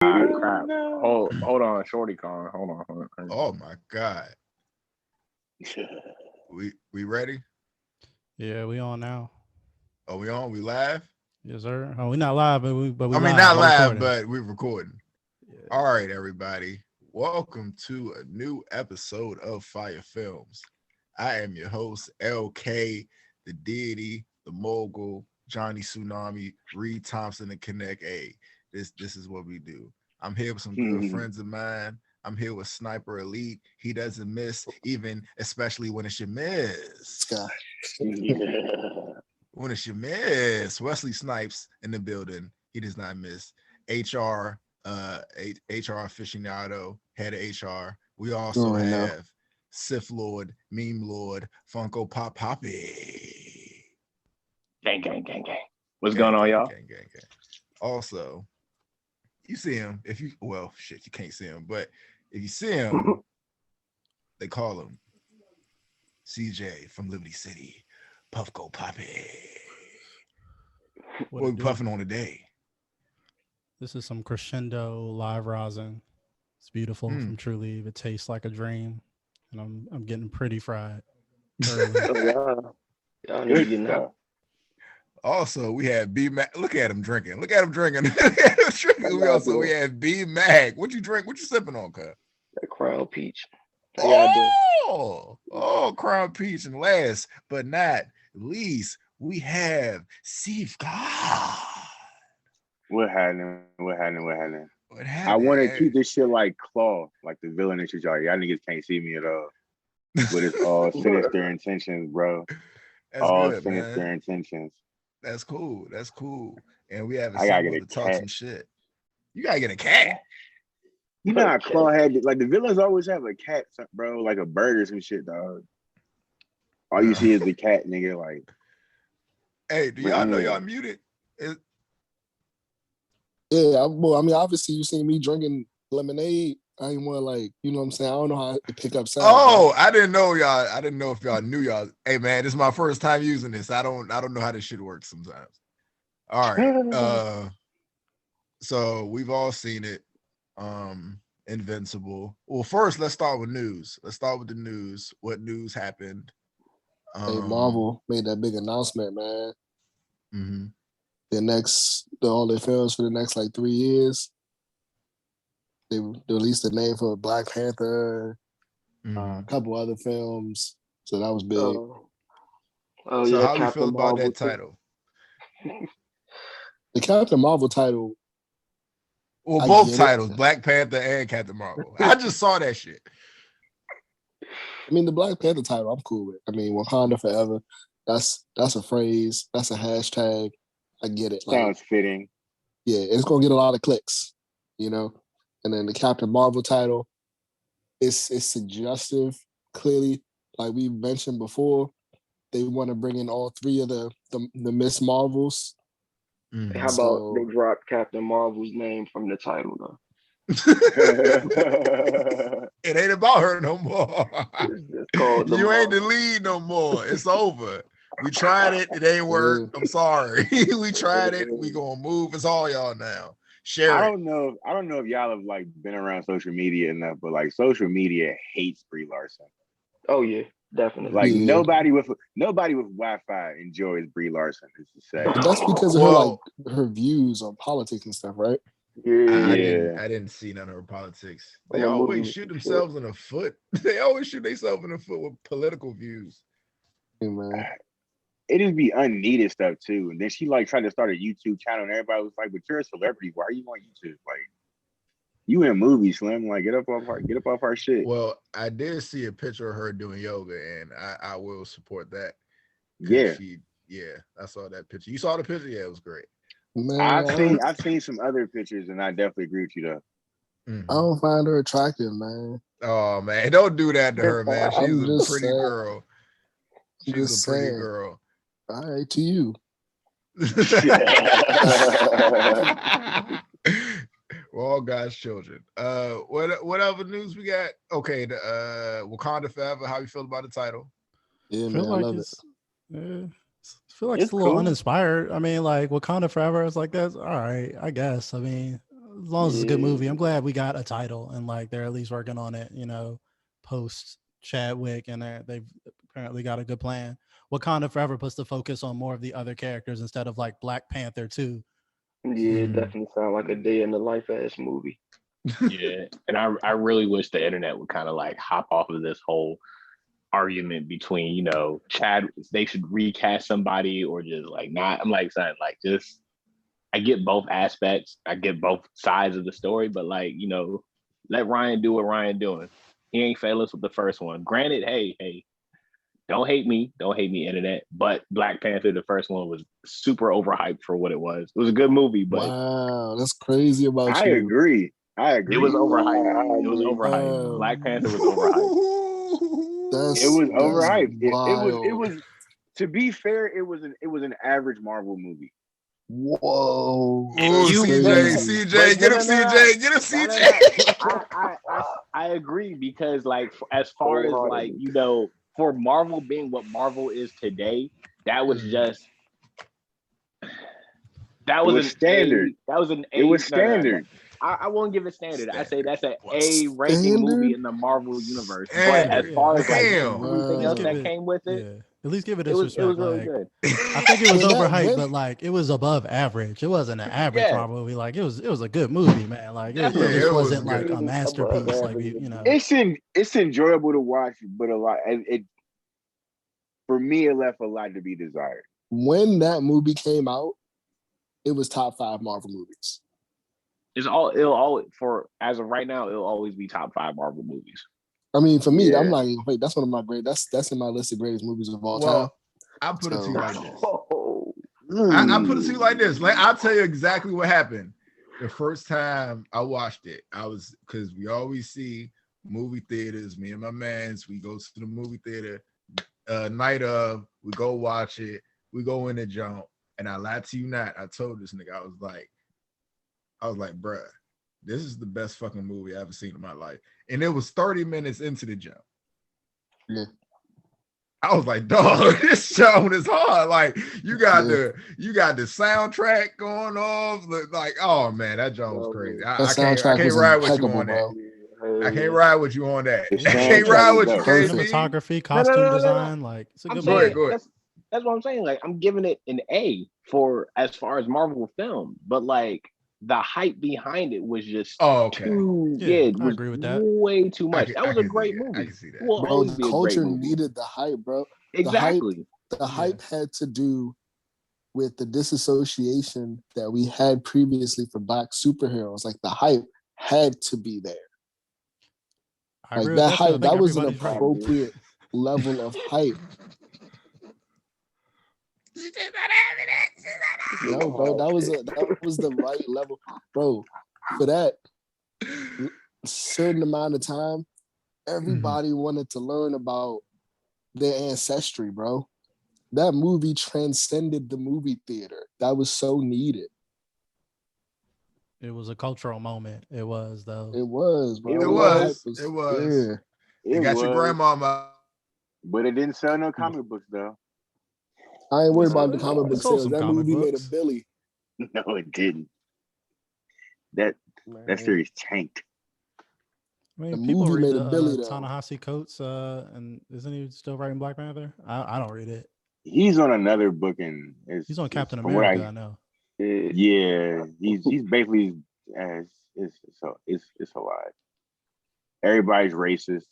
Crap. Hold on, Shorty calling. Hold on. Oh my God. We ready? Yeah, we on now. Are we on? We live? Yes, sir. Oh, we not live, but we I mean, live. not We're live, recording. but we're recording. Yeah. All right, everybody. Welcome to a new episode of FIYAFilmz. I am your host, LK, the deity, the mogul, Johnny Tsunami, Reed Thompson, and Connect A. This is what we do. I'm here with some good friends of mine. I'm here with Sniper Elite. He doesn't miss, especially when it's your miss. When it's your miss. Wesley Snipes in the building. He does not miss. HR aficionado, head of HR. We also have Sith Lord, Meme Lord, Funko Pop Poppy. Gang. What's going on, y'all? Gang. Also, you see him, you can't see him, but if you see him, they call him CJ from Liberty City, Puffco Poppy. What we puffing on today? This is some crescendo live rosin. It's beautiful from True Leave. It tastes like a dream, and I'm getting pretty fried. Y'all need to know. Also, we have B Mac. Look at him drinking. We have B Mac. What you drink? What you sipping on, cuz? That Crown Peach. Oh, Crown Peach. And last but not least, we have Steve God. What happening? I want to keep this shit like Claw, like the villain that y'all niggas can't see me at all. But it's all sinister intentions, bro. That's all good, sinister man. intentions. That's cool. And we have I gotta get to talk some shit. You gotta get a cat. You know how Claw had like the villains always have a cat, bro, like a bird or some shit, dog. All you see is the cat, nigga. Like, hey, do y'all know y'all muted? Yeah, well, I mean, obviously you seen me drinking lemonade. I ain't want to, like, you know what I'm saying? I don't know how to pick up sound. Oh, I didn't know y'all. I didn't know if y'all knew y'all. Hey man, this is my first time using this. I don't know how this shit works sometimes. All right. So we've all seen it. Invincible. Well, first let's start with news. Let's start with the news. What news happened? Hey, Marvel made that big announcement, man. Mm-hmm. All their films for the next like 3 years. They released the name for Black Panther, a couple other films. So that was big. So how do you feel about that title? The Captain Marvel title. Well, both titles, Black Panther and Captain Marvel. I just saw that shit. I mean, the Black Panther title, I'm cool with. I mean, Wakanda Forever. That's a phrase. That's a hashtag. I get it. Sounds fitting. Yeah, it's gonna get a lot of clicks, you know. And then the Captain Marvel title, it's suggestive. Clearly, like we mentioned before, they want to bring in all three of the Miss Marvels. Mm-hmm. How about they drop Captain Marvel's name from the title though? It ain't about her no more. You ain't the lead no more. It's over. We tried it. It ain't work. I'm sorry. We tried it. We gonna move. It's all y'all now. Share it. I don't know if y'all have like been around social media enough, but like social media hates Brie Larson. Oh yeah, definitely. Like nobody with Wi-Fi enjoys Brie Larson. It's to say. That's because of her views on politics and stuff, right? Yeah. I didn't see none of her politics. They always shoot themselves in the foot. They always shoot themselves in the foot with political views. Hey, man. It just be unneeded stuff too. And then she like tried to start a YouTube channel, and everybody was like, "But you're a celebrity. Why are you on YouTube? Like, you in movies, Slim? Like, get up off our shit." Well, I did see a picture of her doing yoga, and I will support that. Yeah, I saw that picture. You saw the picture? Yeah, it was great. Man, I've seen some other pictures, and I definitely agree with you though. I don't find her attractive, man. Oh man, don't do that to her, man. She's a pretty girl. She's a pretty girl. All right, to you. We're all God's children. What other news we got? Okay, the Wakanda Forever. How you feel about the title? Yeah, man, I love it. I feel like it's a little uninspired. I mean, like Wakanda Forever is like that's all right, I guess. I mean, as long as it's a good movie. I'm glad we got a title and like they're at least working on it, you know, post Chadwick, and they've apparently got a good plan. Wakanda Forever puts the focus on more of the other characters instead of like Black Panther 2. Yeah, it definitely sounds like a day in the life ass movie. Yeah, and I really wish the internet would kind of like hop off of this whole argument between, you know, Chad, they should recast somebody or just like not. I'm like, son, like just, I get both aspects, I get both sides of the story, but like, you know, let Ryan do what Ryan doing. He ain't fail us with the first one. Granted, hey, don't hate me, internet. But Black Panther, the first one, was super overhyped for what it was. It was a good movie, but wow, that's crazy about I you. agree. It was overhyped. It was overhyped. Black Panther was overhyped. It was overhyped. It was. To be fair, it was an average Marvel movie. Whoa. CJ, get him, CJ, get him, CJ. I agree, because like as far as like, you know, for Marvel being what Marvel is today, that was just standard. That was an A. It was standard. I won't give it standard. I say that's an A ranking movie in the Marvel universe. But as far as like everything else that came with it, at least give it it was respect. really like, good. I think it was overhyped, but like it was above average. It wasn't an average Marvel movie. Like it was a good movie, man. Like it wasn't like a masterpiece. Like you know, it's enjoyable to watch, but a lot. For me, it left a lot to be desired. When that movie came out, it was top 5 Marvel movies. It'll always, for as of right now, it'll always be top 5 Marvel movies. I mean, for me, I'm like, wait, that's one of my that's in my list of greatest movies of all time. I'll put it to you like this. I put it to you like this. Like, I'll tell you exactly what happened. The first time I watched it, because we always see movie theaters, me and my mans, we go to the movie theater night of, we go watch it, we go in the jump, and I lied to you not, I told this nigga, I was like, bruh, this is the best fucking movie I've ever seen in my life. And it was 30 minutes into the jump. Yeah. I was like, dog, this show is hard. Like, you got the soundtrack going off. Like, oh man, that joint was crazy. I can't ride with you on that. I can't ride with you on that. I can't ride with you, cinematography, costume design, like it's a good movie. Go ahead. That's what I'm saying. Like, I'm giving it an A for as far as Marvel film, but like the hype behind it was just too. I agree with that. Way too much. That was a great movie. I can see that. Bro, the culture needed the hype, bro. Exactly. The hype had to do with the disassociation that we had previously for Black superheroes. Like, the hype had to be there. Like, that hype, that was an appropriate level of hype. No, bro, that was the right level, bro. For that certain amount of time, everybody wanted to learn about their ancestry, bro. That movie transcended the movie theater. That was so needed. It was a cultural moment. It was, though. It was, bro. It was. Yeah. It got your grandmama. But it didn't sell no comic books, though. I ain't worried about the comic book sales. That movie made a billy. No, it didn't. That series tanked. I mean, people read the Ta-Nehisi Coates, and isn't he still writing Black Panther? I don't read it. He's on another book, and he's on Captain America. I know. Yeah, he's basically it's a lot. Everybody's racist.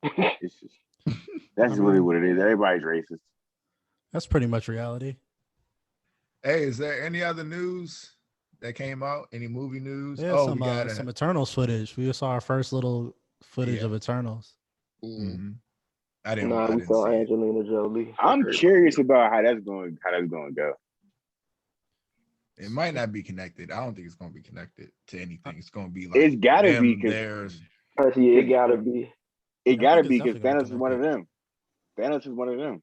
It's just that's really what it is. Everybody's racist. That's pretty much reality. Hey, is there any other news that came out? Any movie news? Yeah, some Eternals footage. We saw our first little footage of Eternals. Mm-hmm. We saw Angelina Jolie. I'm curious about how that's going to go. It might not be connected. I don't think it's going to be connected to anything. It's going to be like it's got to be theirs. It got to be. It got to be because Thanos is one of them. Thanos is one of them.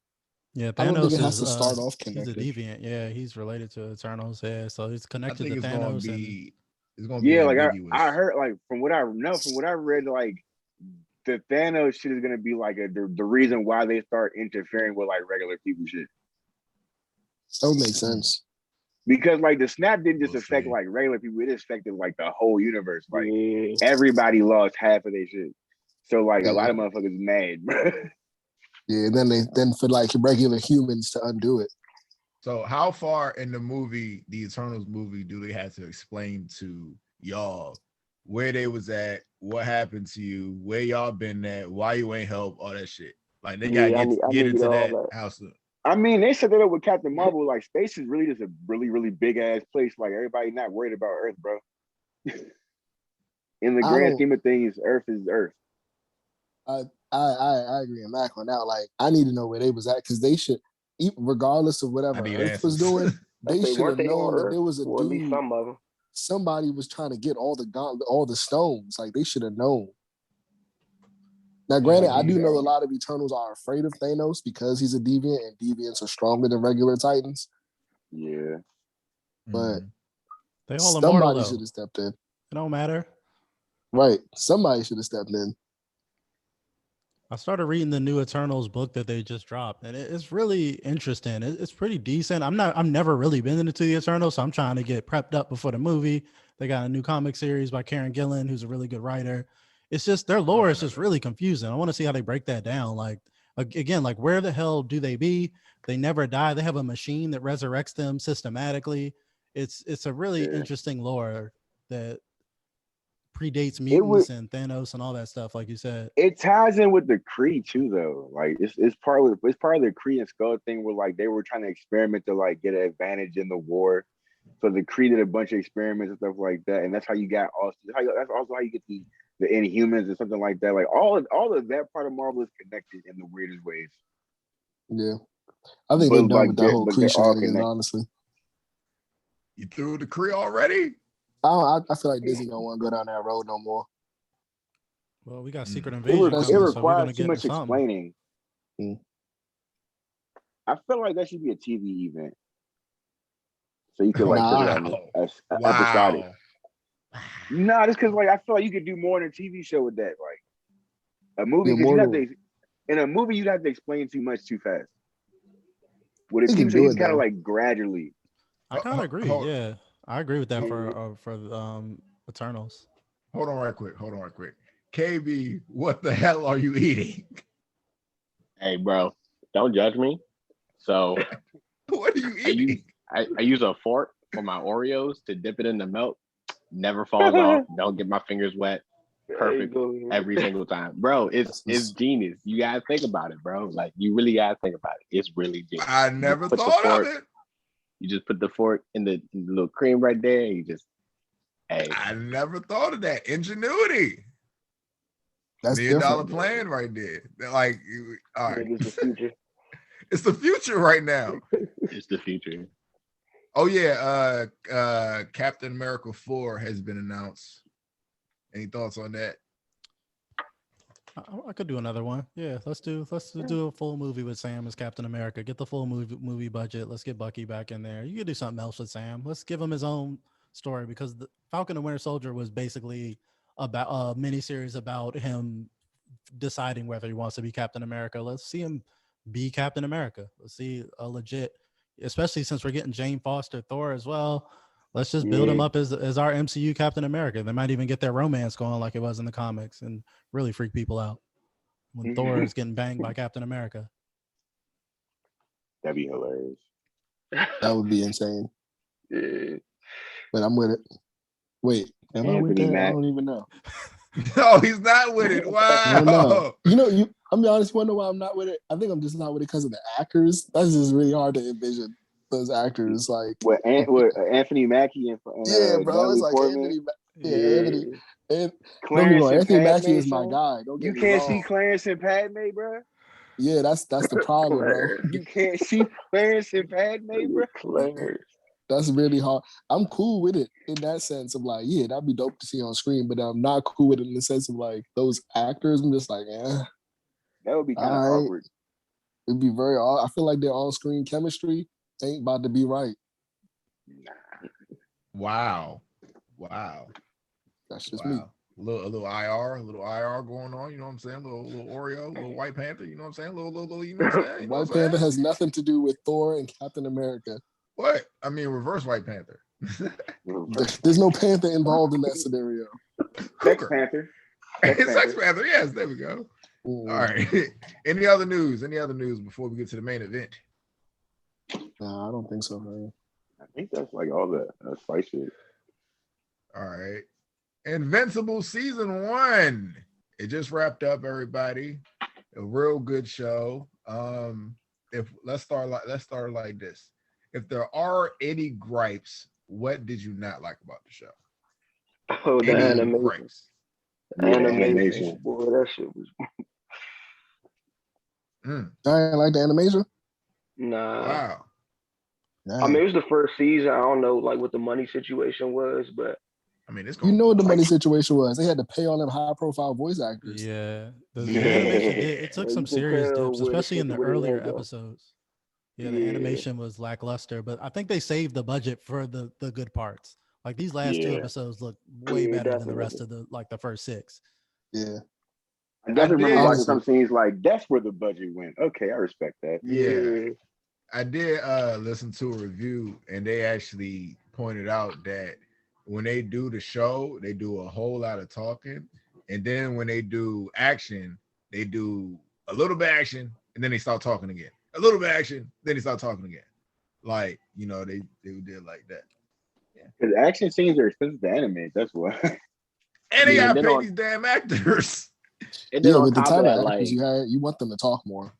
Yeah, Thanos has to start off connected. He's a deviant. Yeah, he's related to Eternals. Yeah, so he's connected to Thanos. It's going to be like I heard, like from what I read, like the Thanos shit is going to be like the reason why they start interfering with like regular people shit. That would make sense. Because like the snap didn't just We'll affect see. like regular people, it affected like the whole universe. Like everybody lost half of their shit. So like a lot of motherfuckers mad, bro. Yeah, then for like regular humans to undo it. So how far in the movie, the Eternals movie, do they have to explain to y'all where they was at, what happened to you, where y'all been at, why you ain't help, all that shit? Like they gotta get into that house. I mean, they set that up with Captain Marvel. Like space is really just a really, really big ass place. Like everybody not worried about Earth, bro. In the grand scheme of things, Earth is Earth. I agree with Mac on that. Like, I need to know where they was at because they should, regardless of whatever Earth was doing, they should have known that there was a dude. At least some of them. Somebody was trying to get all the stones. Like they should have known. Now, granted, I do know a lot of Eternals are afraid of Thanos because he's a deviant, and deviants are stronger than regular Titans. Yeah, but they all immortal. Somebody should have stepped in. It don't matter. Right. Somebody should have stepped in. I started reading the new Eternals book that they just dropped, and it's really interesting. It's pretty decent. I've never really been into the Eternals, so I'm trying to get prepped up before the movie. They got a new comic series by Karen Gillan, who's a really good writer. It's just their lore is just really confusing. I want to see how they break that down. Like again, like where the hell do they be? They never die. They have a machine that resurrects them systematically. It's a really interesting lore that predates mutants and Thanos and all that stuff, like you said. It ties in with the Kree too, though. Like it's part of the Kree and Skull thing where like they were trying to experiment to like get an advantage in the war. So the Kree did a bunch of experiments and stuff like that, and that's how you got that's also how you get the Inhumans and something like that. Like all of that part of Marvel is connected in the weirdest ways. Yeah, I think they're done with that whole Kree shenanigans, honestly. You threw the Kree already? I feel like Disney don't want to go down that road no more. Well, we got Secret Invasion. It requires too much explaining. I feel like that should be a TV event, so you could like put it on as episodic. No, just because like I feel like you could do more in a TV show with that. Like a movie, because in a movie you'd have to explain too much too fast. With a TV show, you kind of like gradually. I kind of agree. Yeah, I agree with that for Eternals. Hold on right quick. KB, what the hell are you eating? Hey, bro, don't judge me. So, what are you eating? I use a fork for my Oreos to dip it in the milk. Never falls off. Don't get my fingers wet. Perfect every single time, bro. It's genius. You gotta think about it, bro. Like you really gotta think about it. It's really genius. I never thought of it. You just put the fork in the little cream right there, and you just. Hey, I never thought of that. Ingenuity. That's $1 million plan right there. Like, all right. It's the future. It's the future right now. It's the future. Oh yeah, Captain America 4 has been announced. Any thoughts on that? I could do another one. Yeah, let's do a full movie with Sam as Captain America. Get the full movie budget. Let's get Bucky back in there. You could do something else with Sam. Let's give him his own story, because the Falcon and Winter Soldier was basically about a miniseries about him deciding whether he wants to be Captain America. Let's see him be Captain America. Let's see a legit, especially since we're getting Jane Foster Thor as well. Let's just build him up as our MCU Captain America. They might even get their romance going like it was in the comics and really freak people out when Thor is getting banged by Captain America. That'd be hilarious. That would be insane. Yeah. But I'm with it. Wait, am I with that? I don't even know. No, he's not with it. Wow. I'm be honest, you wanna know why I'm not with it? I think I'm just not with it because of the actors. That's just really hard to envision those actors like with Anthony Mackie and bro, it's like Portman. Anthony. Clarence Anthony Mackie Padme, is my guy. You can't see Clarence and Padme, bro. Yeah, that's the problem, bro. You can't see Clarence and Padme, bro. Clarence. That's really hard. I'm cool with it in that sense of like, yeah, that'd be dope to see on screen, but I'm not cool with it in the sense of like those actors. I'm just like, that would be kind of awkward. It'd be very odd. I feel like their on-screen chemistry ain't about to be right. Wow. That's just me. A little IR going on, you know what I'm saying? A little Oreo, a little White Panther, you know what I'm saying? Little, you know what I'm saying? White Panther has nothing to do with Thor and Captain America. What? I mean, reverse White Panther. There's no Panther involved in that scenario. Sex Panther. Sex Panther. Yes, there we go. Ooh. All right. Any other news before we get to the main event? Nah, I don't think so, man. I think that's like all the spice shit. All right. Invincible season 1. It just wrapped up, everybody. A real good show. Let's start like this. If there are any gripes, what did you not like about the show? Oh, the animation. Gripes? Animation. Boy, that shit was. I didn't like the animation. Nah. Wow. I mean, it was the first season. I don't know, like, what the money situation was, but I mean, it's you know what the money situation was. They had to pay all them high-profile voice actors. Yeah, the animation it took some serious dips, especially in the earlier episodes. Yeah, the animation was lackluster, but I think they saved the budget for the good parts. Like these last 2 episodes look way better than the rest of the first 6. Yeah. I definitely remember watching some scenes like that's where the budget went. Okay, I respect that. Yeah. I did listen to a review, and they actually pointed out that when they do the show, they do a whole lot of talking, and then when they do action, they do a little bit of action, and then they start talking again. A little bit of action, then they start talking again. Like, you know, they did like that. Yeah, because action scenes are expensive to animate. That's why. And they gotta pay these damn actors. And then with the type of actors you had, you want them to talk more.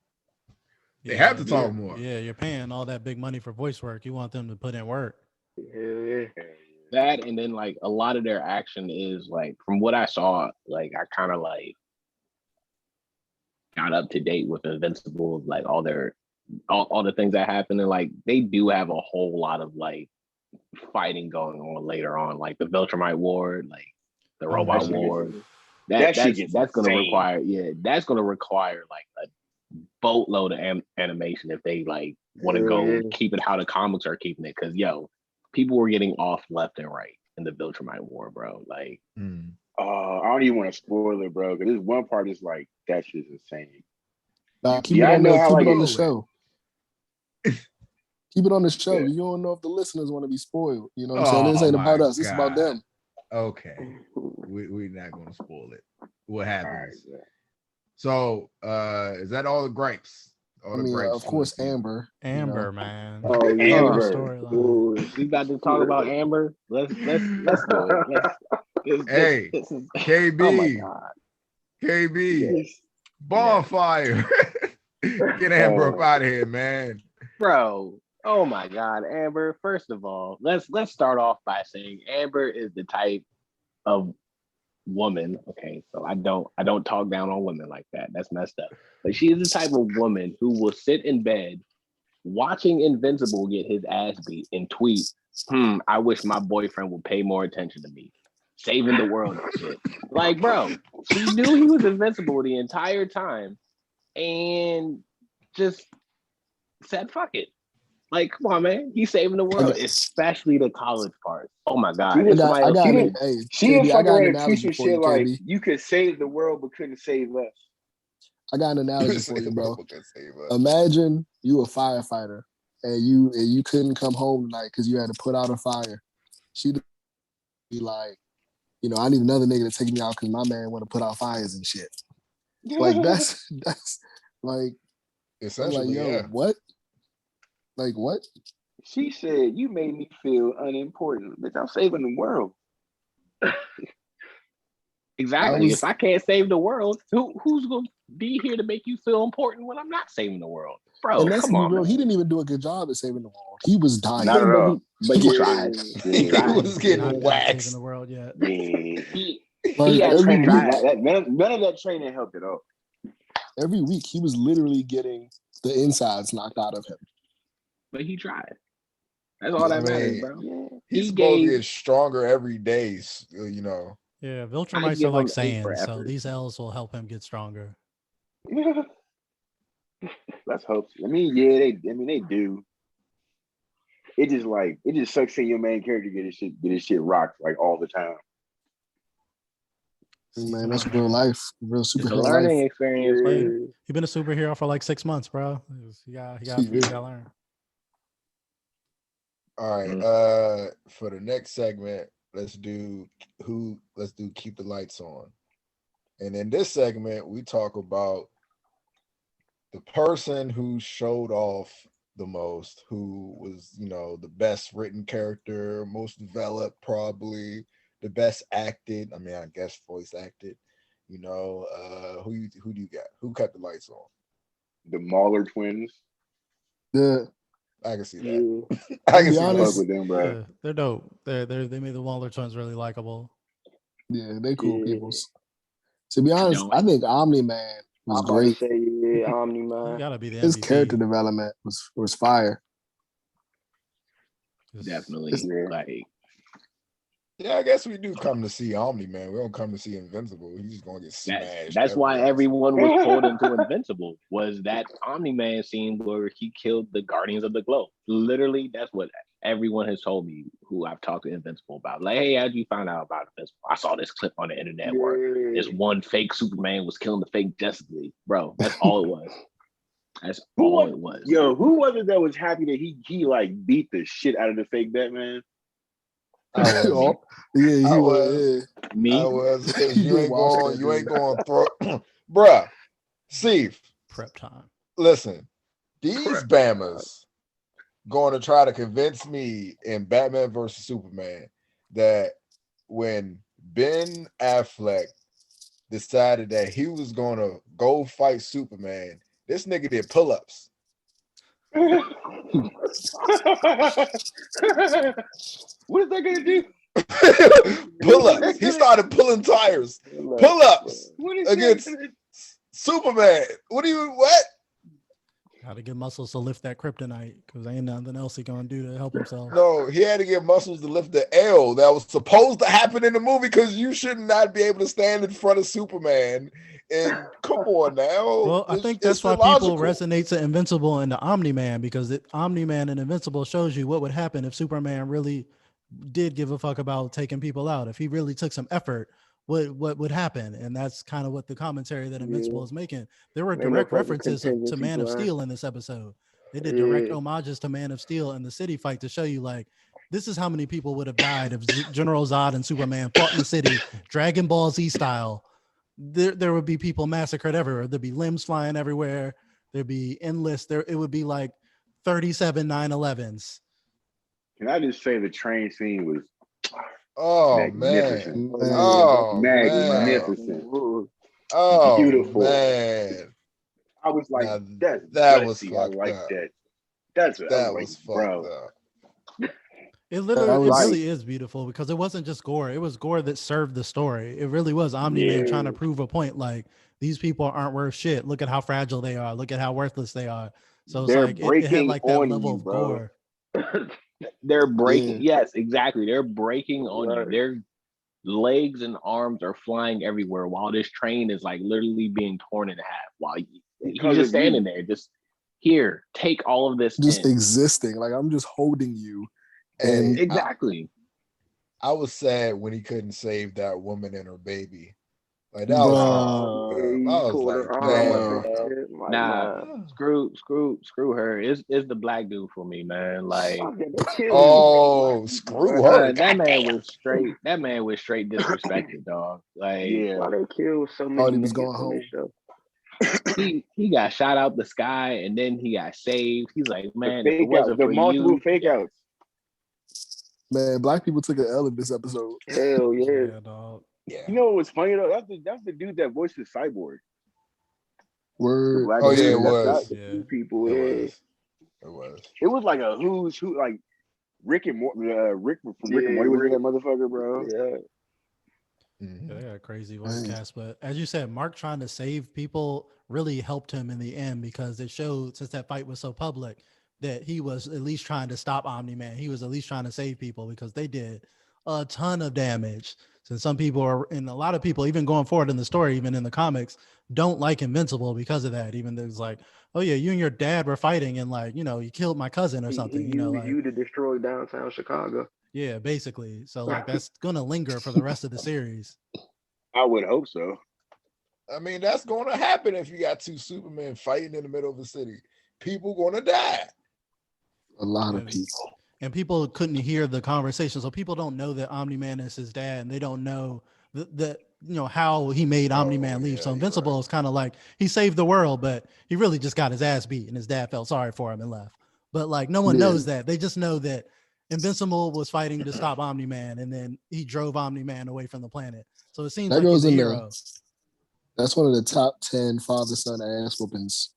They have to talk more. Yeah, you're paying all that big money for voice work. You want them to put in work. Yeah. That, and then like a lot of their action is like, from what I saw, like I kind of like got up to date with Invincible, like all the things that happen, and like they do have a whole lot of like fighting going on later on, like the Viltrumite War, like the Robot War. That's gonna require like a boatload of animation if they like want to go keep it how the comics are keeping it, because people were getting off left and right in the Viltrumite War, bro. Like, I don't even want to spoil it, bro, because this one part is like that shit's insane. Keep it on the show. Keep it on the show. You don't know if the listeners want to be spoiled. You know what I'm saying? This ain't about us. It's about them. Okay. We're not going to spoil it. What happens? Right. So, is that all the gripes? Of course, Amber. Amber, man. Oh, Amber. We about to talk about Amber. Let's do it. Hey, KB. Oh my God. KB. Bonfire. Get Amber up out of here, man. Bro. Oh my God, Amber. First of all, let's start off by saying Amber is the type of woman. Okay, so I don't talk down on women like that. That's messed up. But she is the type of woman who will sit in bed watching Invincible get his ass beat and tweet, I wish my boyfriend would pay more attention to me. Saving the world and shit. Like, bro, she knew he was invincible the entire time and just said, fuck it. Like, come on, man. He's saving the world, especially the college part. Oh my God. She a fucking piece of shit like, you could save the world but couldn't save us. I got an analogy for you, bro. Imagine you a firefighter and you couldn't come home tonight because you had to put out a fire. She'd be like, I need another nigga to take me out because my man want to put out fires and shit. Like that's like, essentially, like, what? Like what? She said, you made me feel unimportant. Bitch, I'm saving the world. Exactly. If I can't save the world, who's going to be here to make you feel important when I'm not saving the world? Bro, come on, bro. He didn't even do a good job at saving the world. He was dying. Not at all. But he tried. He was getting waxed. Saving the world yet. None of that training helped at all. Every week, he was literally getting the insides knocked out of him. But he tried. That's all that matters, bro. Yeah. He's supposed to get stronger every day, Yeah, Viltrumites are like Saiyans, so these L's will help him get stronger. Let's hope. They do. It just sucks seeing your main character get his shit rocked like all the time. Man, that's real life, real superhero learning life. Experience. Man. You've been a superhero for like 6 months, bro. You gotta learn. All right. For the next segment, let's do Keep the Lights On. And in this segment, we talk about the person who showed off the most, who was, the best written character, most developed, probably the best acted. I mean, I guess voice acted. Who do you got? Who kept the lights on? The Mauler twins. Yeah. I can see that. Yeah. I can see honest, with them, bro. Yeah, they're dope. They made the Waller twins really likable. Yeah, they cool peoples. To be honest, I think Omni-Man was I'm great. about to say, yeah, Omni-Man. You gotta be the His MVP. character development was fire. Definitely. Yeah, I guess we do come to see Omni-Man. We don't come to see Invincible. He's just gonna get smashed. That's why everyone was pulled into Invincible, was that Omni-Man scene where he killed the Guardians of the Globe. Literally, that's what everyone has told me who I've talked to Invincible about. Like, hey, how'd you find out about Invincible? I saw this clip on the internet where this one fake Superman was killing the fake Justice League. Bro, that's all it was. That's all it was. Yo, who was it that was happy that he like beat the shit out of the fake Batman? I was. He I was. Me? I was, because you ain't going to throw, bruh. Steve, Prep time. Listen, these Bammers going to try to convince me in Batman versus Superman that when Ben Affleck decided that he was going to go fight Superman, this nigga did pull-ups. What is that gonna do? Pull-ups. He started pulling tires. Pull-ups against Superman. What? Got to get muscles to lift that kryptonite because ain't nothing else he gonna do to help himself. No, he had to get muscles to lift the L that was supposed to happen in the movie, because you should not be able to stand in front of Superman. And come on now. Well, I think that's why people resonate to Invincible and the Omni-Man, because Omni-Man and Invincible shows you what would happen if Superman really did give a fuck about taking people out. If he really took some effort, what would happen? And that's kind of what the commentary that Invincible is making. There were direct references to Man of Steel in this episode. They did direct homages to Man of Steel and the city fight to show you, like, this is how many people would have died if General Zod and Superman fought in the city, Dragon Ball Z style. There would be people massacred everywhere. There'd be limbs flying everywhere. There'd be endless. It would be like 37 9/11s. Can I just say the train scene was magnificent. Man. Oh, magnificent. Man. Oh, beautiful. Man. I was like, that was fucked I like up. That was fucked up. It really is beautiful, because it wasn't just Gore. It was Gore that served the story. It really was Omni-Man trying to prove a point. Like, these people aren't worth shit. Look at how fragile they are. Look at how worthless they are. So it's like it had like that level of Gore. They're breaking. Yes, exactly. They're breaking on you. Their legs and arms are flying everywhere while this train is like literally being torn in half. While he's just standing there, just here, take all of this. Just existing. Like, I'm just holding you. And exactly. I was sad when he couldn't save that woman and her baby. Like, that screw her. It's the black dude for me, man. Like, screw her. That man was straight disrespected, dog. Like, why they killed so many? He was going home. He got shot out the sky, and then he got saved. He's like, man, if it wasn't for multiple fake outs. Man, black people took an L in this episode. Hell yeah, dog. Yeah. You know what was funny though? That's the dude that voiced the Cyborg. Word. It was. People. It was. It was like a who's who, like Rick and Morty. Rick from Rick and Morty was that motherfucker, bro. Yeah. They got a crazy voice cast, but as you said, Mark trying to save people really helped him in the end, because it showed, since that fight was so public, that he was at least trying to stop Omni-Man. He was at least trying to save people, because they did a ton of damage. So some people are, and a lot of people, even going forward in the story, even in the comics, don't like Invincible because of that. Even there's like, oh yeah, you and your dad were fighting, and like, you killed my cousin or something. You to destroy downtown Chicago. Yeah, basically. So like, that's gonna linger for the rest of the series. I would hope so. I mean, that's going to happen if you got two Supermen fighting in the middle of the city. People going to die. A lot of people. and people couldn't hear the conversation. So people don't know that Omni-Man is his dad, and they don't know that how he made Omni-Man leave. So Invincible is kind of like he saved the world, but he really just got his ass beat, and his dad felt sorry for him and left. But like no one knows that. They just know that Invincible was fighting to stop Omni-Man, and then he drove Omni-Man away from the planet. So it seems that like he's a hero. That's one of the top 10 father-son ass whoopings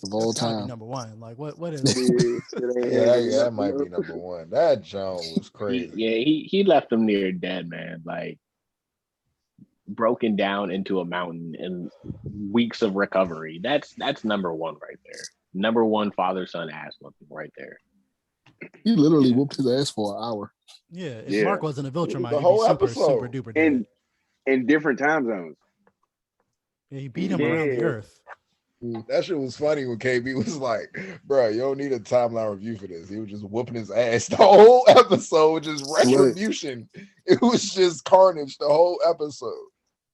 of all time. Be number one. Like what is that might be number one. That John was crazy. He left him near dead, man. Like broken down into a mountain and weeks of recovery. That's number one right there. Number one father-son ass whooping right there. He literally whooped his ass for an hour. Yeah, if Mark wasn't a Viltrumite, the whole he'd be episode. super duper dead. In different time zones. Yeah, he beat him around the earth. That shit was funny when KB was like, bro, you don't need a timeline review for this. He was just whooping his ass the whole episode, just retribution. It was just carnage the whole episode.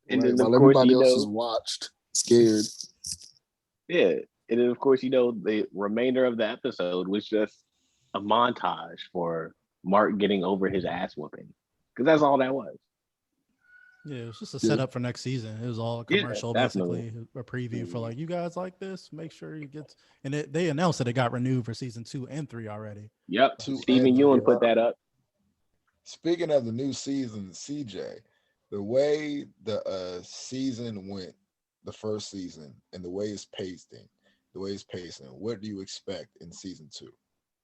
And then while everybody else just watched, scared. Yeah. And then of course, the remainder of the episode was just a montage for Mark getting over his ass whooping. Because that's all that was. Yeah, it was just a setup for next season. It was all a commercial, basically, a preview for like, you guys like this? Make sure you get. And they announced that it got renewed for season 2 and 3 already. Yep, Stephen Ewan put that up. Speaking of the new season, CJ, the way the season went, the first season, and the way it's pacing, what do you expect in season 2?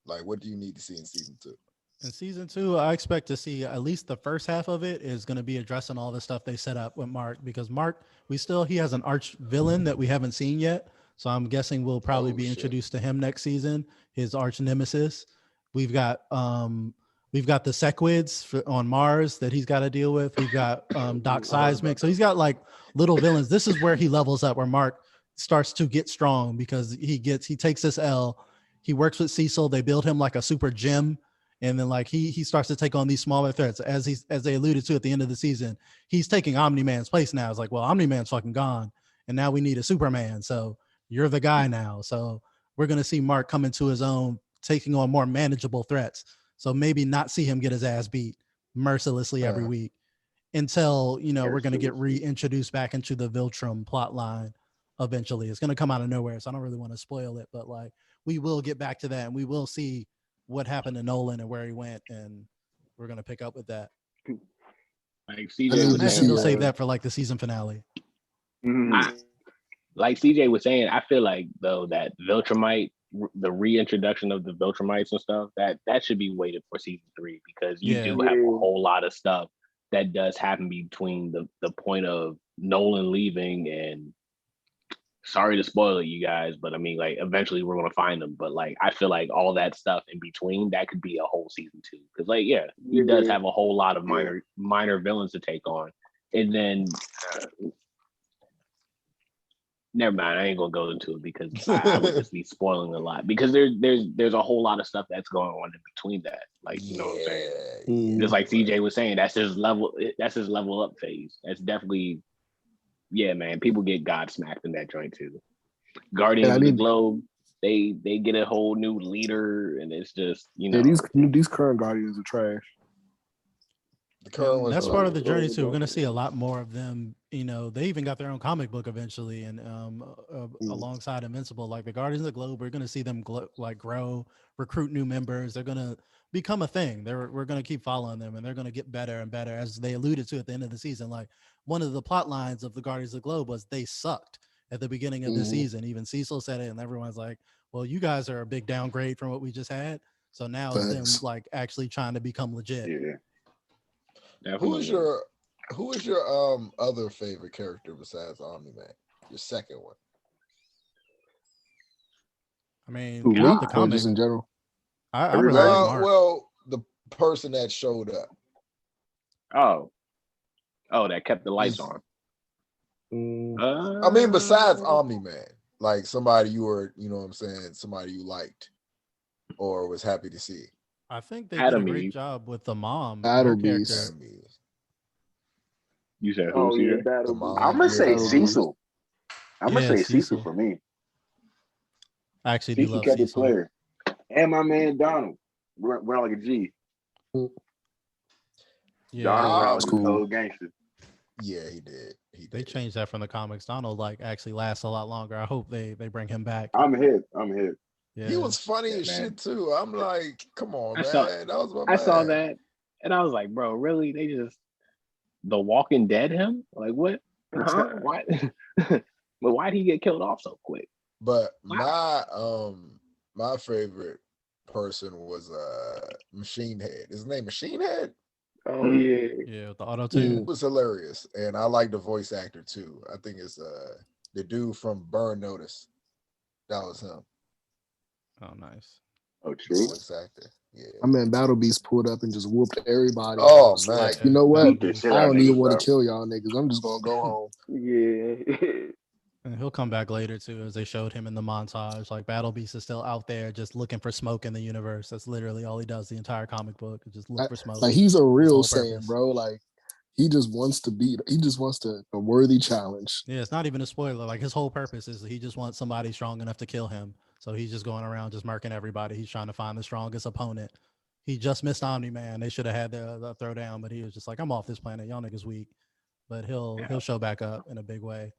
Like, what do you need to see in season 2? In season 2, I expect to see at least the first half of it is going to be addressing all the stuff they set up with Mark, because Mark, he has an arch villain that we haven't seen yet. So I'm guessing we'll probably be introduced to him next season, his arch nemesis. We've got the Sequids on Mars that he's got to deal with. We've got Doc Seismic. So he's got like little villains. This is where he levels up, where Mark starts to get strong because he takes this L. He works with Cecil. They build him like a super gym. And then like he starts to take on these smaller threats, as they alluded to at the end of the season. He's taking Omni-Man's place now. It's like, well, Omni-Man's fucking gone, and now we need a Superman. So you're the guy now. So we're gonna see Mark come into his own, taking on more manageable threats. So maybe not see him get his ass beat mercilessly every week until we're gonna get reintroduced back into the Viltrum plot line. Eventually, it's gonna come out of nowhere. So I don't really want to spoil it, but like we will get back to that, and we will see what happened to Nolan and where he went, and we're gonna pick up with that. Like CJ, they'll save that for like the season finale. Like CJ was saying, I feel like though that Viltrumite, the reintroduction of the Viltrumites and stuff, that should be waited for season 3, because you do have a whole lot of stuff that does happen between the point of Nolan leaving and. Sorry to spoil it, you guys, but I mean, like, eventually we're gonna find them. But like, I feel like all that stuff in between, that could be a whole season 2, because like, he does have a whole lot of minor villains to take on, and then never mind, I ain't gonna go into it because I would just be spoiling a lot, because there's a whole lot of stuff that's going on in between that, like what I'm saying. Just like CJ was saying, that's his level up phase. That's definitely. Yeah, man, people get God smacked in that joint too. Guardians of the Globe, they get a whole new leader, and it's just these current Guardians are trash. That's part of the journey too. We're gonna see a lot more of them. They even got their own comic book eventually, and alongside Invincible, like the Guardians of the Globe, we're gonna see them grow, recruit new members. They're gonna become a thing. We're gonna keep following them, and they're gonna get better and better, as they alluded to at the end of the season. Like one of the plot lines of the Guardians of the Globe was they sucked at the beginning of the season. Even Cecil said it, and everyone's like, "Well, you guys are a big downgrade from what we just had." So now it's them like actually trying to become legit. Yeah. Who is your other favorite character besides Omni-Man? Your second one. I mean, the comics in general. I really like Mark. Well, the person that showed up. Oh, that kept the lights on. I mean, besides Omni-Man, like somebody you were, somebody you liked or was happy to see. I think they did a great job with the mom. Battle character. You said who's here? I'm gonna say Cecil. I'm gonna say Cecil for me. I actually do love Cecil. Cecil. And my man Donald. went on like a G. Yeah, Donald was cool. cold gangster. Yeah, he did. They changed that from the comics. Donald like actually lasts a lot longer. I hope they bring him back. I'm hip. Yeah. He was funny as shit too. I'm like, come on, man. I saw that, and I was like, bro, really? They just The Walking Dead him? Like what? Huh? Why? But why'd he get killed off so quick? But my favorite person was Machine Head. His name Machine Head? Oh yeah. Yeah, with the auto tune. It was hilarious. And I like the voice actor too. I think it's the dude from Burn Notice. That was him. Oh, nice. Oh, true. Voice actor. Yeah. I mean, Battle Beast pulled up and just whooped everybody. Oh man. Like, you know what? Beast. I don't even want to kill y'all niggas. I'm just gonna go home. Yeah. And he'll come back later too, as they showed him in the montage. Like Battle Beast is still out there just looking for smoke in the universe. That's literally all he does the entire comic book. Is just look for smoke. Like he's a real Saiyan, Saiyan, bro. Like he just wants to beat. He just wants a worthy challenge. Yeah, it's not even a spoiler. Like his whole purpose is he just wants somebody strong enough to kill him. So he's just going around just murking everybody. He's trying to find the strongest opponent. He just missed Omni-Man. They should have had the throwdown, but he was just like, I'm off this planet. Y'all niggas weak. But he'll show back up in a big way.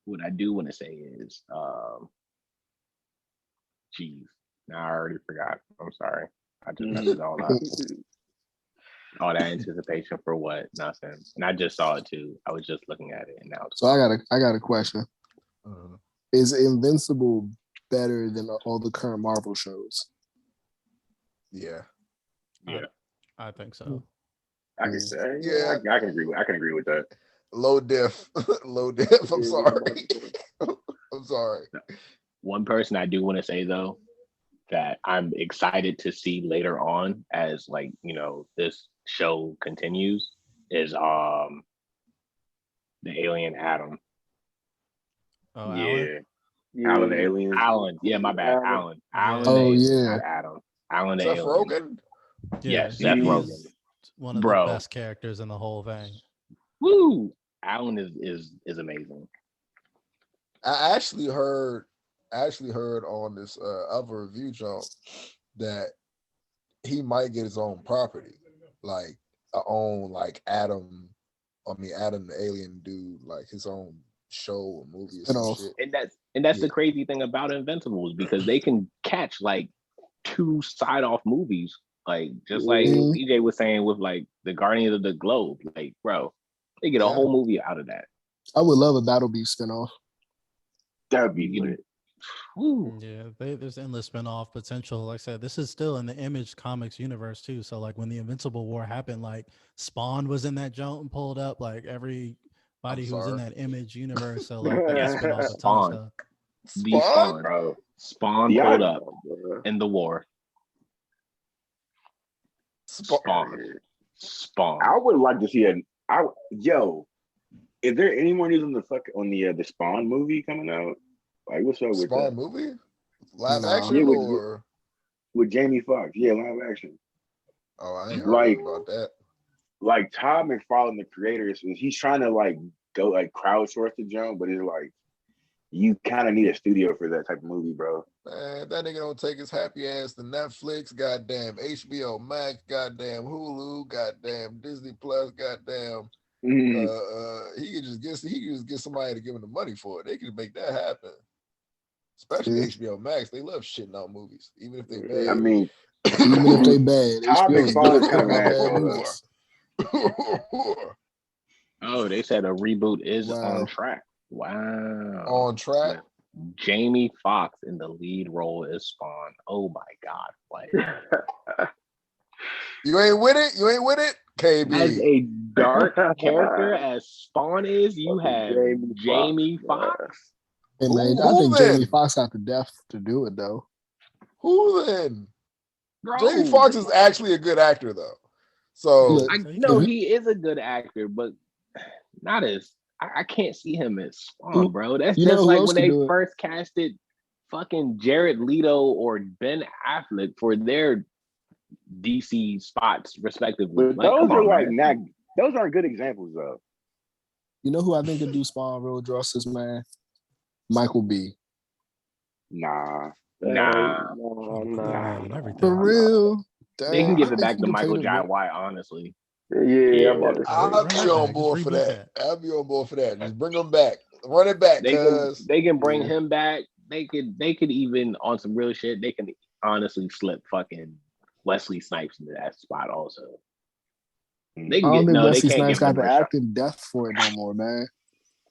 What I do want to say is, geez, now I already forgot. I'm sorry. I just messed it all up. All that anticipation for what? Nothing. And I just saw it too. I was just looking at it, and now. So I got a question. Is Invincible better than all the current Marvel shows? Yeah. Yeah. I think so. I can say, I can agree with that. Low diff. I'm sorry. I'm sorry. One person I do want to say though that I'm excited to see later on as like, you know, this show continues is the alien Adam. Oh, yeah. Alan the alien. Alan. Yeah, my bad. Alan. Oh yeah. Not Adam. Alan the Seth alien. Rogen? Yes, Seth Rogen. One of the best characters in the whole thing. Woo! Alan is amazing. I actually heard on this other review jump that he might get his own property, like Adam the alien dude, like his own show or movie or some shit. And that's the crazy thing about Invincibles, because they can catch like 2 side-off movies, like just like DJ was saying with like the Guardians of the Globe, like bro, they get a whole movie out of that. I would love a Battle Beast spinoff. That would be lit. Yeah, there's endless spinoff potential. Like I said, this is still in the Image Comics universe too. So like when the Invincible War happened, like Spawn was in that joint and pulled up like everybody who was in that Image universe. So like they can spin off a ton of stuff. Spawn pulled up in the war. Spawn. I would like to see is there any more news on the Spawn movie coming out? Like what's up with Spawn that movie? Live action with Jamie Foxx? Yeah, live action. Oh, I ain't heard about that. Like Todd McFarlane, the creator, he's trying to like go like crowdsource the jump, but it's like you kind of need a studio for that type of movie, bro. Man, that nigga don't take his happy ass to Netflix, goddamn HBO Max, goddamn Hulu, goddamn Disney Plus, goddamn. He could just get somebody to give him the money for it. They could make that happen. Especially HBO Max, they love shitting out movies, even if they bad. I mean, even if they bad, Todd McFarlane's kind of an asshole. Oh, they said a reboot is on track. Wow. On track? Jamie Foxx in the lead role is Spawn. Oh my God. Like You ain't with it? KB. As a dark character as Spawn is, you have Jamie Foxx. Hey man, I think Jamie Foxx got the depth to do it though. Who then? Bro. Jamie Foxx is actually a good actor though. So I know he is a good actor, but not as I can't see him as Spawn, bro. That's just like when they first casted fucking Jared Leto or Ben Affleck for their DC spots, respectively. But those those aren't good examples, though. You know who I think could do Spawn real justice, man? Michael B. Nah. For real. They can give it back to Michael Jai White, honestly. Yeah, I'm about to say. I'll be on board for that. I'll be on board for that. Just bring him back. Run it back. They can bring him back. They could even, on some real shit, they can honestly slip fucking Wesley Snipes into that spot also. They can Wesley Snipes got the acting depth for it no more, man.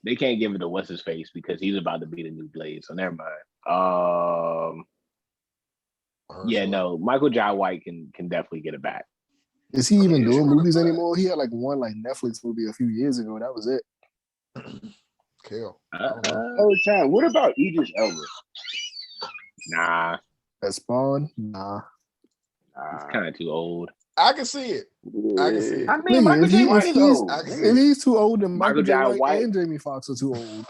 They can't give it to what's his face because he's about to be the new Blade. So never mind. Michael Jai White can definitely get it back. Is he even doing movies anymore? He had like one Netflix movie a few years ago. That was it. Kill. Time. What about Idris Elba? Nah. That Spawn? Nah. He's kind of too old. I can see it. I can see it. I mean, Michael Jai White. If he's too old, then Michael Jai White and Jamie Foxx are too old.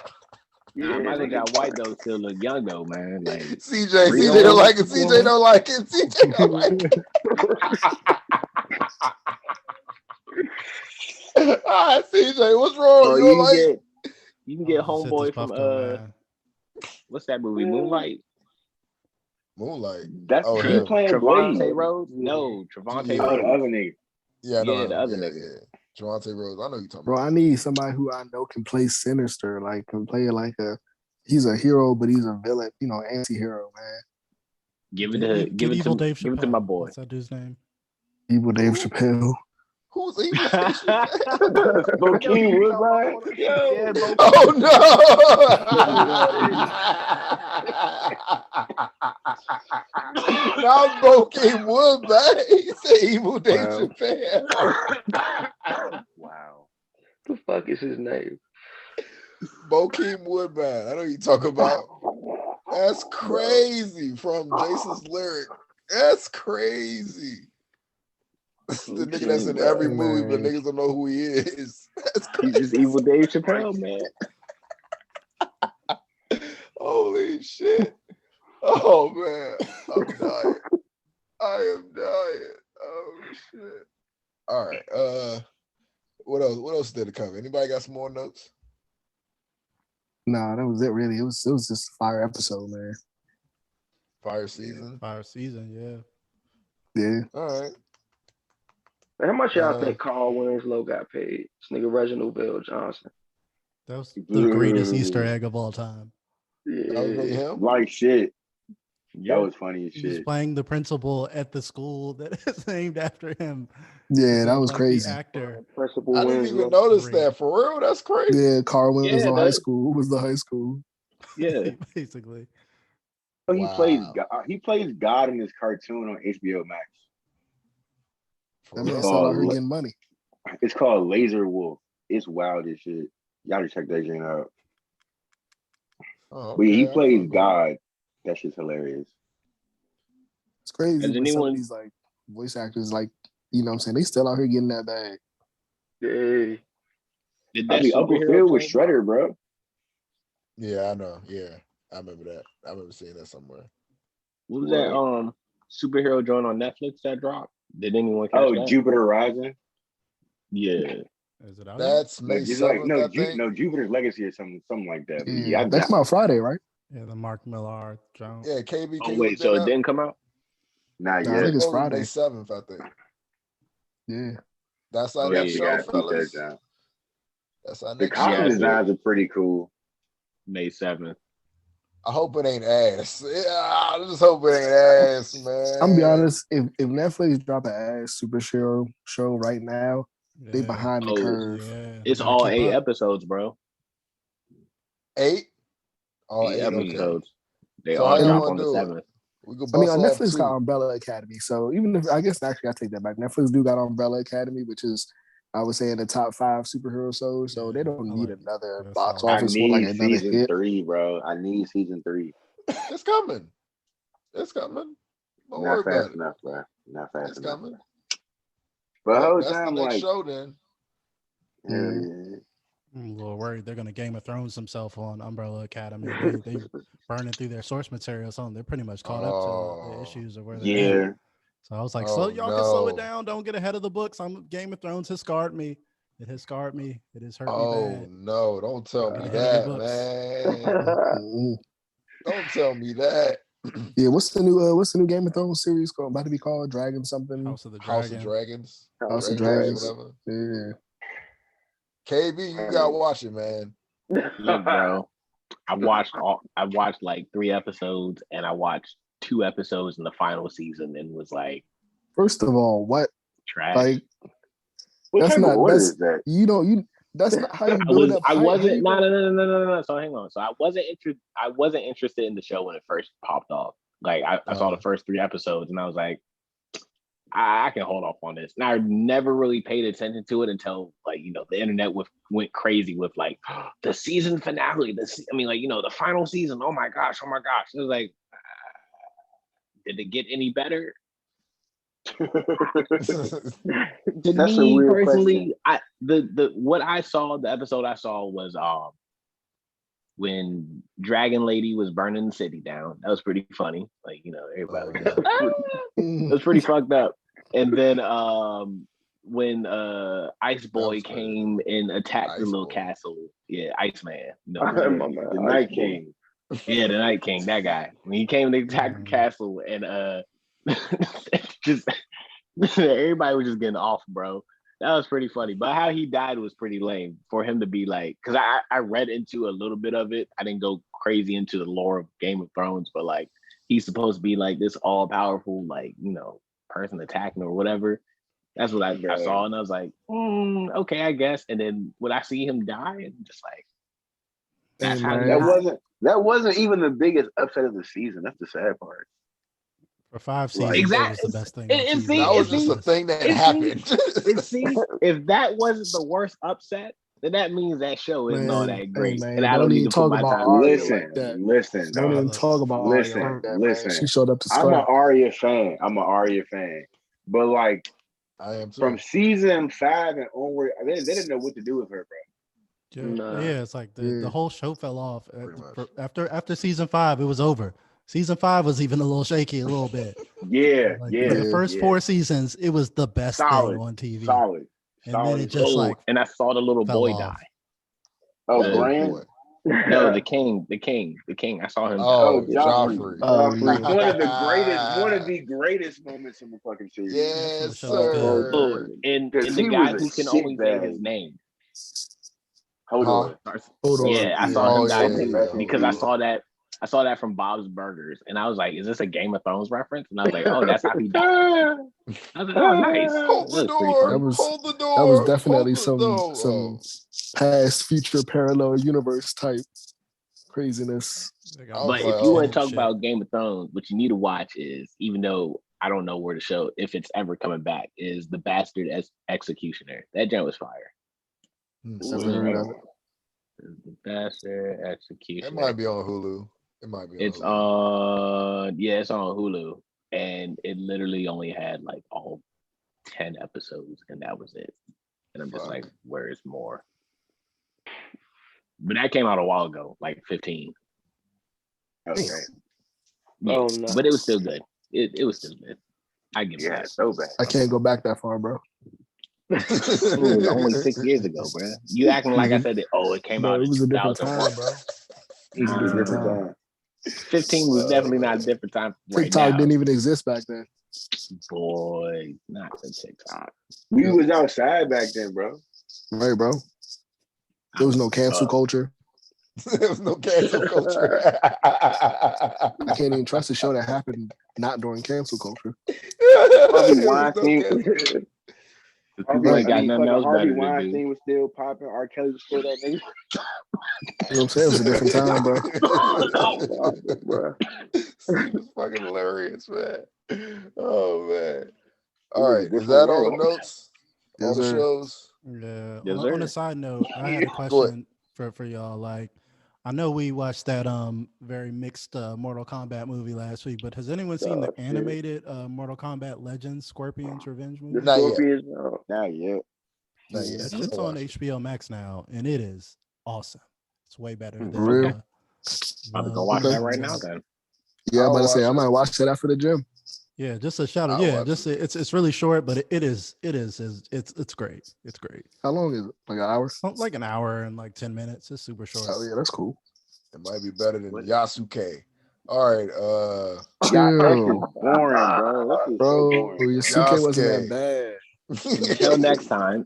Yeah, Michael Jai White though still look young though, man. Like CJ don't like it. CJ don't like it. CJ don't like it. All right, CJ, what's wrong? You can get homeboy from what's that movie? Moonlight. That's he playing Trevante Rhodes? No, Trevante Rhodes. The other nigga. Yeah, the other nigga. Yeah. Trevante Rhodes. I know you talking about. Bro, I need somebody who I know can play Sinister, like can play like he's a hero, but he's a villain, anti-hero, man. Give it to my boy. What's that dude's name? Evil Dave Chappelle. Who's Evil Dave Chappelle? Bokeem Woodbine. Oh no! Not Bokeem Woodbine. He said Evil Dave Chappelle. Wow. The fuck is his name? Bokeem Woodbine. I know you talk about. That's crazy from Jason's lyric. That's crazy. The nigga that's in every movie, but niggas don't know who he is. That's crazy. He's just Evil Dave Chappelle, man. Holy shit. Oh, man. I'm dying. I am dying. Oh, shit. All right. What else? What else did it cover? Anybody got some more notes? Nah, that was it, really. It was just a fire episode, man. Fire season? Fire season, yeah. Yeah. All right. How much y'all think Carl Winslow got paid? This nigga Reginald Bill Johnson. That was the greatest Easter egg of all time. Yeah. That was really him? Like shit. That was funny as shit. He's playing the principal at the school that is named after him. Yeah, that was crazy. The actor. I didn't even notice that. For real, that's crazy. Yeah, Carl Winslow High School was the high school. Yeah, basically. So he plays God in this cartoon on HBO Max. That man's out here getting money. It's called Laser Wolf. It's wild as shit. Y'all just check that shit out. Oh, okay. But he plays God. That shit's hilarious. It's crazy. Some of these like voice actors, like, you know what I'm saying, they still out here getting that bag. Yeah. Uncle Phil was Shredder, bro. Yeah, I know. Yeah. I remember that. I remember seeing that somewhere. What was that superhero joint on Netflix that dropped? Did anyone catch that? Jupiter Rising? Yeah. Is it out? That's May 7th, no, Jupiter's Legacy or something like that. Yeah, that come out Friday, right? Yeah, the Mark Millar Jones. Yeah, KB. Oh, wait, so it didn't come out? Not yet. I think it's Friday. May 7th, I think. Yeah. That's our next show, fellas. That's our next show. The costume designs are pretty cool. May 7th. I hope it ain't ass. Yeah, I just hope it ain't ass, man. I'm gonna be honest. If Netflix drop an ass superhero show right now, they behind the curve. Yeah. It's all 8 episodes, bro. 8? All 8 episodes. They all drop on the 7th. I mean, on Netflix got Umbrella Academy, so even if I guess actually I take that back. Netflix do got Umbrella Academy, which is I would say in the top 5 superhero shows, so they don't need another box office for like another season hit. 3, bro. I need season 3. It's coming. It's coming. Don't worry about it. Enough, bro. Not fast it's enough. Coming. But the whole that's time, the next like, show then. Yeah. I'm a little worried they're gonna Game of Thrones themselves on Umbrella Academy. They burning through their source material, so they're pretty much caught up to the issues of where they're at. So I was like, y'all can slow it down. Don't get ahead of the books. Game of Thrones has scarred me. It has scarred me. It has hurt me bad. Oh no! Don't tell me that, man. Don't tell me that. Yeah, what's the new Game of Thrones series called? About to be called Dragon something. House of the House Dragon. of Dragons. House of Dragons. Whatever. Yeah. KB, you gotta watch it, man. Look, bro. I watched like 3 episodes, and I watched 2 episodes in the final season, and was like, First of all, what? trash. Like, What that's type not of order that's is that? that's not how you build up. I hype. wasn't no. So hang on. So I wasn't interested in the show when it first popped off. Like I saw the first 3 episodes, and I was like, I can hold off on this. And I never really paid attention to it until, like, the internet went crazy with like the season finale. The final season. Oh my gosh. It was like, did it get any better? To That's me a weird personally, the episode I saw was when Dragon Lady was burning the city down. That was pretty funny. Like, everybody was just, it was pretty fucked up. And then when Ice Boy came and attacked the little castle. Yeah, Iceman. The Night King. Yeah, the Night King, that guy. When he came to attack the castle, and just everybody was just getting off, bro. That was pretty funny. But how he died was pretty lame for him to be like, because I read into a little bit of it. I didn't go crazy into the lore of Game of Thrones, but like he's supposed to be like this all powerful, like, person attacking or whatever. That's what I saw, and I was like, okay, I guess. And then when I see him die, and just like, that's how that wasn't even the biggest upset of the season. That's the sad part. For 5 seasons, exactly. that was the best thing. That was just a thing that happened. If that wasn't the worst upset, then that means that show isn't all that great. Man, and I don't need to put my time. Listen. Don't even talk about Arya like that, man. She showed up to I'm an Arya fan. But like, I am too. From season 5 and onward, they didn't know what to do with her, bro. Yeah, it's like the whole show fell off. After season 5, it was over. Season 5 was even a little shaky, a little bit. Yeah. For the first 4 seasons, it was the best thing on TV. Solid. Then it just and I saw the little boy die. Oh, Bran? No, the king. I saw him. Joffrey. One of the greatest moments in the fucking series. Yes, sir. And the guy who can only say his name. Hold on. Yeah, I saw him die because I saw that from Bob's Burgers, and I was like, "Is this a Game of Thrones reference?" And I was like, "Oh, that's how he died." I was like, "Oh, nice." Hold the door. Hold the door. That was definitely some past, future, parallel universe type craziness. But if you want to talk about Game of Thrones, what you need to watch is, even though I don't know where to show if it's ever coming back, is The Bastard Executioner. That joint was fire. The Bastard Executioner. It might be on Hulu. It's on Hulu, and it literally only had like all 10 episodes, and that was it. And I'm just like, where is more? But that came out a while ago, like 15. Okay. Yeah, but it was still good. It was still good. I give it that. So bad. I can't go back that far, bro. It was only 6 years ago, bro. You acting like I said it came out. It was a different time, bro. It was a different time. 15 was definitely not a different time. TikTok didn't even exist back then. Boy, not the TikTok. We was outside back then, bro. Right, bro. There was no cancel culture. There was no cancel culture. I can't even trust a show that happened not during cancel culture. Harvey Weinstein. People ain't got nothing else better to do. Harvey Weinstein was still popping. R. Kelly was still that nigga. You know what I'm saying? It was a different time, bro. It's fucking hilarious, man. Oh, man. All right. Is that all the notes? All the shows? Yeah. On a side note, I had a question for y'all. Like, I know we watched that very mixed Mortal Kombat movie last week, but has anyone seen the animated Mortal Kombat Legends Scorpion's Revenge movie? Not yet. It's on HBO Max now, and it is awesome. It's way better than real. I'm gonna go watch that right now, then. Yeah, I'm about to say I might watch that after the gym. Yeah, just a shout out. Yeah, just it's really short, but it's great. It's great. How long is it? Like an hour? Like an hour and like 10 minutes. It's super short. Oh yeah, that's cool. It might be better than Yasuke. All right. Y'all, that shit's Chill, boring, bro. That shit's so boring. bro. Your suitcase wasn't that Yasuke. bad. Until next time.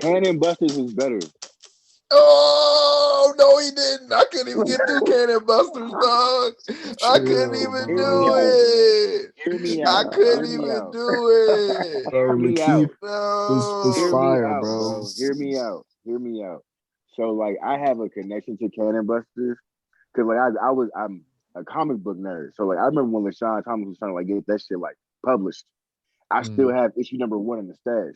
Cannon Busters was better. Oh no, he didn't. I couldn't even get through Cannon Busters, dog. I couldn't Chill, even Hear do me bro. out. it. Hear me I out. couldn't Hear me even out. do it. Hear Bro, me Lakeith out. was Hear No. me fire, out, bro. bro. Hear me out. Hear me out. So like, I have a connection to Cannon Busters because like I'm a comic book nerd. So like, I remember when LaShawn Thomas was trying to like get that shit like published. I still have issue number 1 in the stash.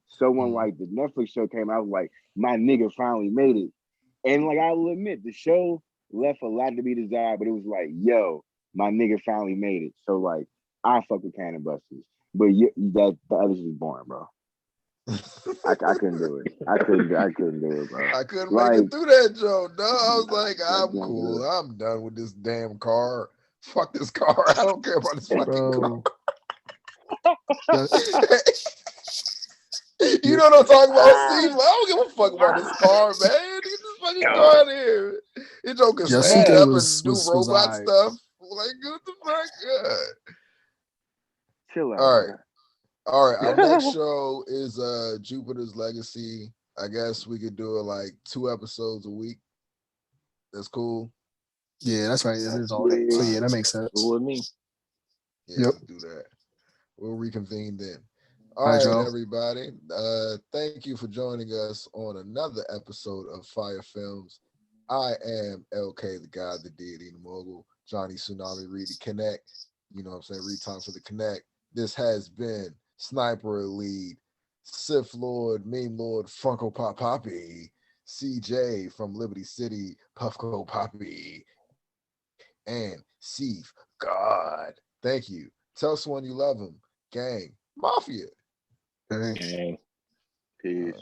So when like the Netflix show came out, I was like, my nigga finally made it. And like, I will admit, the show left a lot to be desired, but it was like, yo, my nigga finally made it. So like, I fuck with Cannon Busters, but that the other shit is boring, bro. I couldn't do it. I couldn't do it, bro. I couldn't Like, make it through that, Joe. No, I was like, I I'm can't do cool. it. I'm done with this damn car. Fuck this car. I don't care about this fucking car. Bro. You know what I'm talking about, Steve? I don't give a fuck about this car, man. Get this fucking car out of here. This joke can stand Yasuke up was and do robot alright. stuff. Like, what the fuck? Yeah. Chill out, All right. bro. All right. Our next show is Jupiter's Legacy. I guess we could do it like 2 episodes a week. That's cool. Yeah, that's right. That is all day. So yeah, that makes sense. Cool with me. Yeah, Yep. let's do that. We'll reconvene then. All All right, right, Joe. everybody. Thank you for joining us on another episode of FIYAFilmz. I am LK, the God, the deity, the mogul. Johnny Tsunami, Read the Connect. You know what I'm saying? Read time for the Connect. This has been Sniper Elite, Sith Lord, Meme Lord, Funko Pop Poppy, CJ from Liberty City, Puffco Poppy, and Steve God. Thank you. Tell someone you love them. Gang. Mafia. Okay. Gang. Peace.